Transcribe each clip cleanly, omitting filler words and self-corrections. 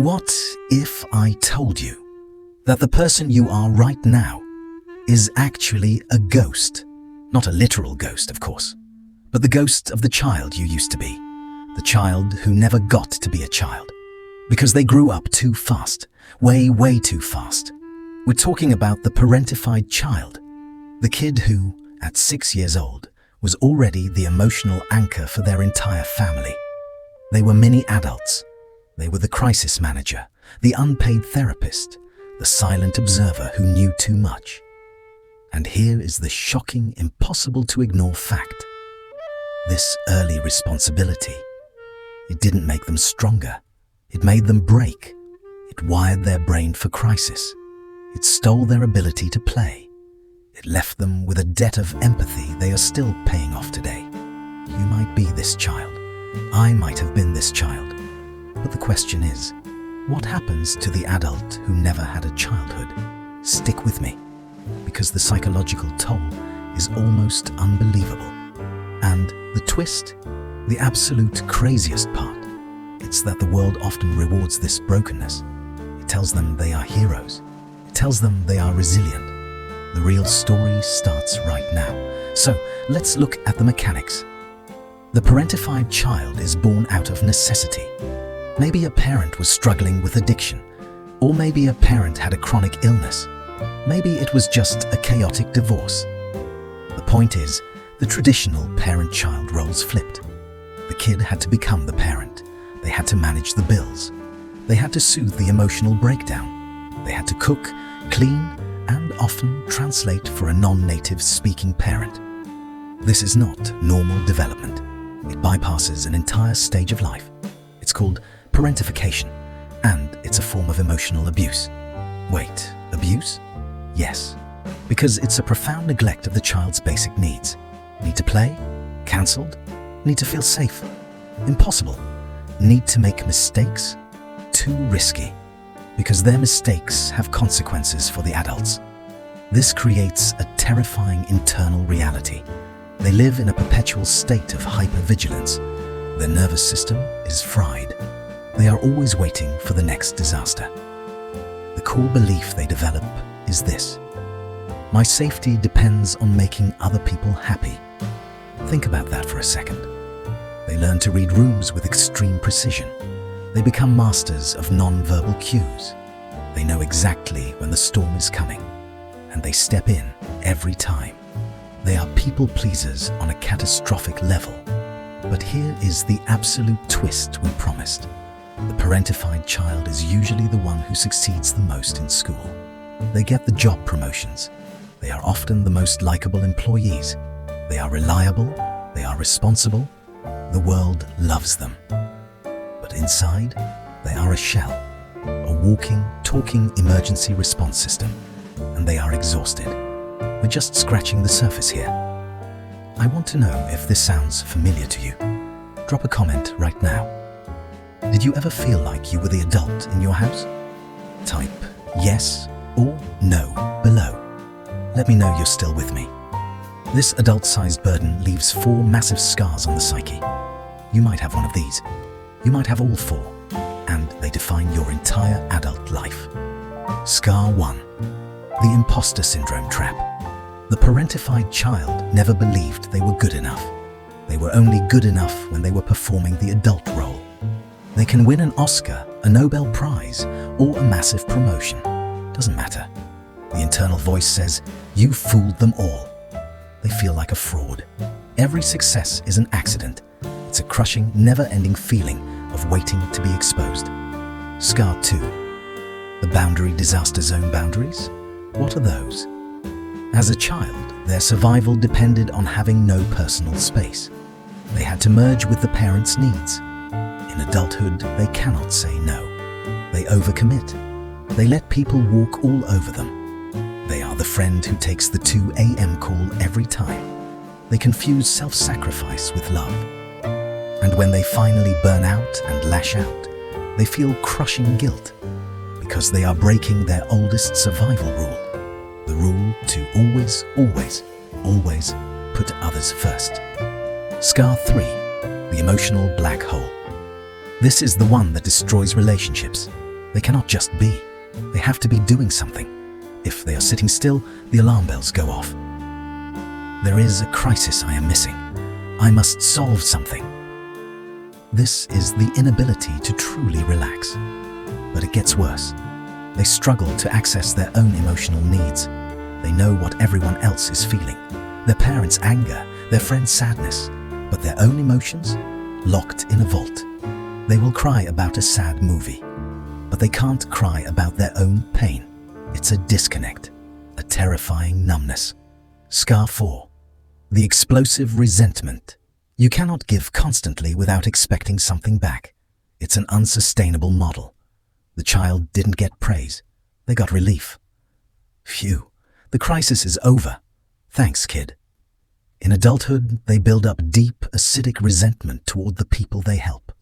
What if I told you that the person you are right now is actually a ghost? Not a literal ghost, of course, but the ghost of the child you used to be. The child who never got to be a child because they grew up too fast, way too fast. We're talking about the parentified child, the kid who, at 6 years old, was already the emotional anchor for their entire family. They were mini adults. They were the crisis manager, the unpaid therapist, the silent observer who knew too much. And here is the shocking, impossible to ignore fact. This early responsibility, it didn't make them stronger. It made them break. It wired their brain for crisis. It stole their ability to play. It left them with a debt of empathy they are still paying off today. You might be this child. I might have been this child. But the question is, what happens to the adult who never had a childhood? Stick with me, because the psychological toll is almost unbelievable. And the twist, the absolute craziest part, it's that the world often rewards this brokenness. It tells them they are heroes. It tells them they are resilient. The real story starts right now. So let's look at the mechanics. The parentified child is born out of necessity. Maybe a parent was struggling with addiction, or maybe a parent had a chronic illness. Maybe it was just a chaotic divorce. The point is, the traditional parent-child roles flipped. The kid had to become the parent. They had to manage the bills. They had to soothe the emotional breakdown. They had to cook, clean, and often translate for a non-native speaking parent. This is not normal development. It bypasses an entire stage of life. It's called parentification, and it's a form of emotional abuse. Wait, abuse? Yes, because it's a profound neglect of the child's basic needs. Need to play? Cancelled? Need to feel safe? Impossible. Need to make mistakes? Too risky, because their mistakes have consequences for the adults. This creates a terrifying internal reality. They live in a perpetual state of hypervigilance. Their nervous system is fried. They are always waiting for the next disaster. The core belief they develop is this: my safety depends on making other people happy. Think about that for a second. They learn to read rooms with extreme precision. They become masters of non-verbal cues. They know exactly when the storm is coming, and they step in every time. They are people pleasers on a catastrophic level. But here is the absolute twist we promised. The parentified child is usually the one who succeeds the most in school. They get the job promotions. They are often the most likable employees. They are reliable. They are responsible. The world loves them. But inside, they are a shell, a walking, talking emergency response system, and they are exhausted. We're just scratching the surface here. I want to know if this sounds familiar to you. Drop a comment right now. Did you ever feel like you were the adult in your house? Type yes or no below. Let me know you're still with me. This adult-sized burden leaves 4 massive scars on the psyche. You might have one of these. You might have all 4, and they define your entire adult life. Scar 1. The imposter syndrome trap. The parentified child never believed they were good enough. They were only good enough when they were performing the adult role. They can win an Oscar, a Nobel Prize, or a massive promotion. Doesn't matter. The internal voice says, you fooled them all. They feel like a fraud. Every success is an accident. It's a crushing, never-ending feeling of waiting to be exposed. Scar 2. The boundary disaster zone boundaries? What are those? As a child, their survival depended on having no personal space. They had to merge with the parents' needs. In adulthood, they cannot say no. They overcommit. They let people walk all over them. They are the friend who takes the 2 a.m. call every time. They confuse self-sacrifice with love. And when they finally burn out and lash out, they feel crushing guilt because they are breaking their oldest survival rule. The rule to always, always, always put others first. Scar 3. The emotional black hole. This is the one that destroys relationships. They cannot just be. They have to be doing something. If they are sitting still, the alarm bells go off. There is a crisis I am missing. I must solve something. This is the inability to truly relax. But it gets worse. They struggle to access their own emotional needs. They know what everyone else is feeling. Their parents' anger, their friends' sadness, but their own emotions? Locked in a vault. They will cry about a sad movie, but they can't cry about their own pain. It's a disconnect, a terrifying numbness. Scar 4. The explosive resentment. You cannot give constantly without expecting something back. It's an unsustainable model. The child didn't get praise. They got relief. Phew, the crisis is over. Thanks, kid. In adulthood, they build up deep, acidic resentment toward the people they help.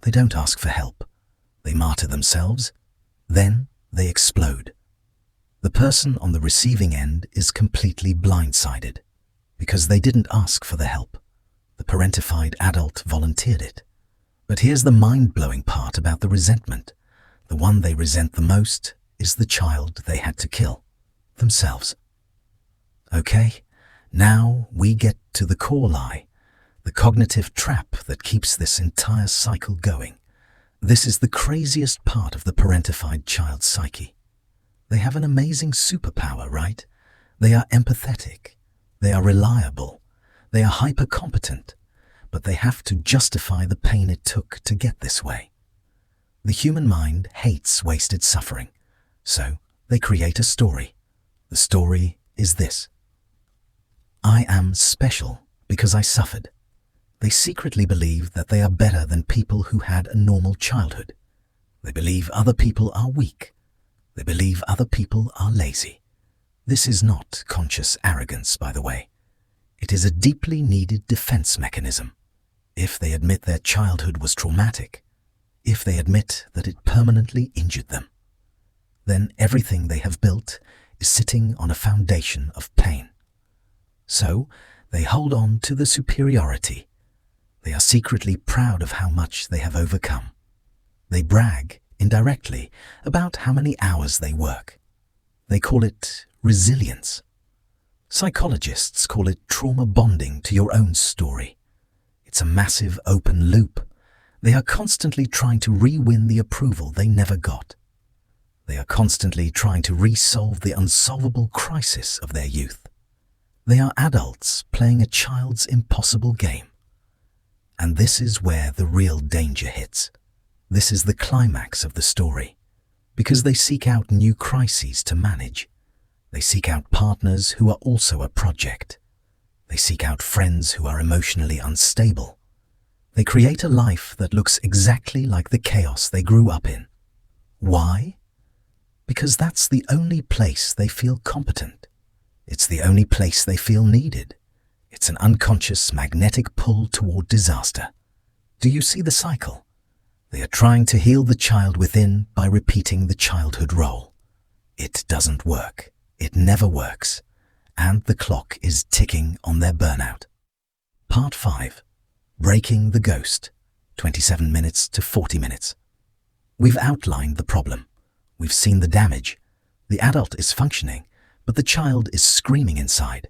They don't ask for help. They martyr themselves. Then they explode. The person on the receiving end is completely blindsided because they didn't ask for the help. The parentified adult volunteered it. But here's the mind-blowing part about the resentment. The one they resent the most is the child they had to kill, themselves. Okay, now we get to the core lie, the cognitive trap that keeps this entire cycle going. This is the craziest part of the parentified child's psyche. They have an amazing superpower, right? They are empathetic. They are reliable. They are hyper-competent. But they have to justify the pain it took to get this way. The human mind hates wasted suffering. So they create a story. The story is this: I am special because I suffered. They secretly believe that they are better than people who had a normal childhood. They believe other people are weak. They believe other people are lazy. This is not conscious arrogance, by the way. It is a deeply needed defense mechanism. If they admit their childhood was traumatic, if they admit that it permanently injured them, then everything they have built is sitting on a foundation of pain. So they hold on to the superiority. They are secretly proud of how much they have overcome. They brag, indirectly, about how many hours they work. They call it resilience. Psychologists call it trauma bonding to your own story. It's a massive open loop. They are constantly trying to re-win the approval they never got. They are constantly trying to re-solve the unsolvable crisis of their youth. They are adults playing a child's impossible game. And this is where the real danger hits. This is the climax of the story. Because they seek out new crises to manage. They seek out partners who are also a project. They seek out friends who are emotionally unstable. They create a life that looks exactly like the chaos they grew up in. Why? Because that's the only place they feel competent. It's the only place they feel needed. It's an unconscious magnetic pull toward disaster. Do you see the cycle? They are trying to heal the child within by repeating the childhood role. It doesn't work. It never works. And the clock is ticking on their burnout. Part 5. Breaking the ghost. 27 minutes to 40 minutes. We've outlined the problem. We've seen the damage. The adult is functioning, but the child is screaming inside.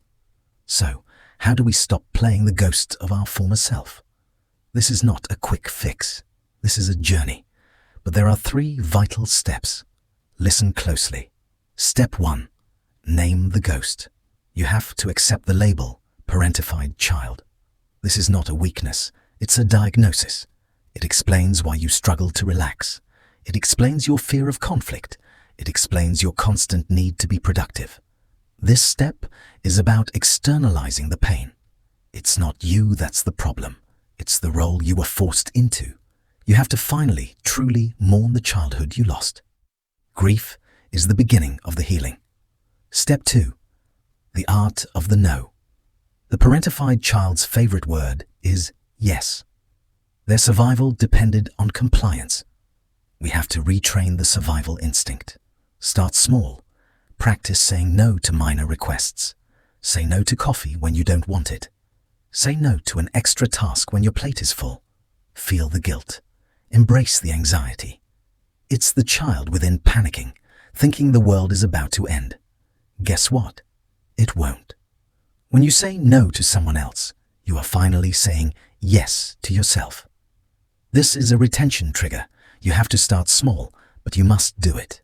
So, how do we stop playing the ghost of our former self? This is not a quick fix. This is a journey. But there are 3 vital steps. Listen closely. Step 1. Name the ghost. You have to accept the label, parentified child. This is not a weakness. It's a diagnosis. It explains why you struggle to relax. It explains your fear of conflict. It explains your constant need to be productive. This step is about externalizing the pain. It's not you that's the problem. It's the role you were forced into. You have to finally, truly mourn the childhood you lost. Grief is the beginning of the healing. Step 2. The art of the no. The parentified child's favorite word is yes. Their survival depended on compliance. We have to retrain the survival instinct. Start small. Practice saying no to minor requests. Say no to coffee when you don't want it. Say no to an extra task when your plate is full. Feel the guilt. Embrace the anxiety. It's the child within panicking, thinking the world is about to end. Guess what? It won't. When you say no to someone else, you are finally saying yes to yourself. This is a retention trigger. You have to start small, but you must do it.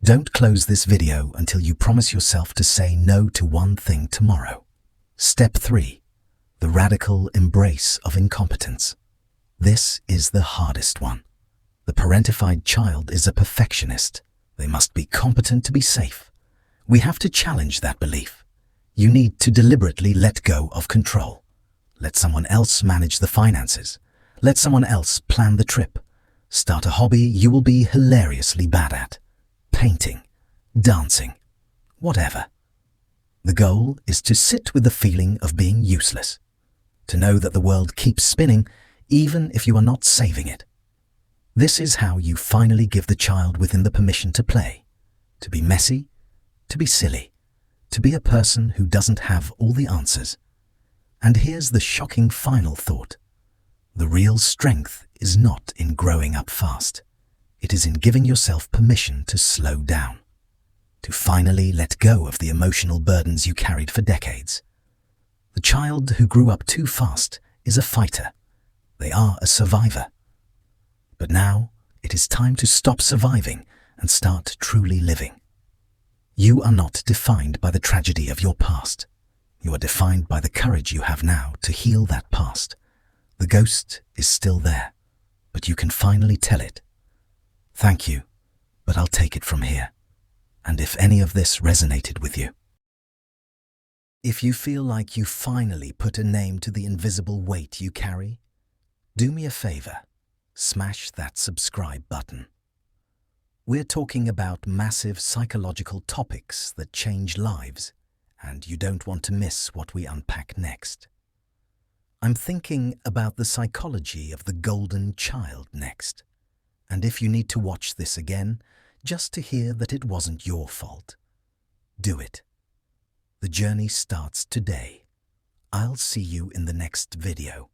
Don't close this video until you promise yourself to say no to one thing tomorrow. Step 3. The radical embrace of incompetence. This is the hardest one. The parentified child is a perfectionist. They must be competent to be safe. We have to challenge that belief. You need to deliberately let go of control. Let someone else manage the finances. Let someone else plan the trip. Start a hobby you will be hilariously bad at. Painting, dancing, whatever. The goal is to sit with the feeling of being useless. To know that the world keeps spinning even if you are not saving it. This is how you finally give the child within the permission to play, to be messy, to be silly, to be a person who doesn't have all the answers. And here's the shocking final thought. The real strength is not in growing up fast. It is in giving yourself permission to slow down, to finally let go of the emotional burdens you carried for decades. The child who grew up too fast is a fighter. They are a survivor. But now it is time to stop surviving and start truly living. You are not defined by the tragedy of your past. You are defined by the courage you have now to heal that past. The ghost is still there, but you can finally tell it, "Thank you, but I'll take it from here." And if any of this resonated with you, if you feel like you finally put a name to the invisible weight you carry, do me a favor, smash that subscribe button. We're talking about massive psychological topics that change lives, and you don't want to miss what we unpack next. I'm thinking about the psychology of the golden child next. And if you need to watch this again, just to hear that it wasn't your fault, do it. The journey starts today. I'll see you in the next video.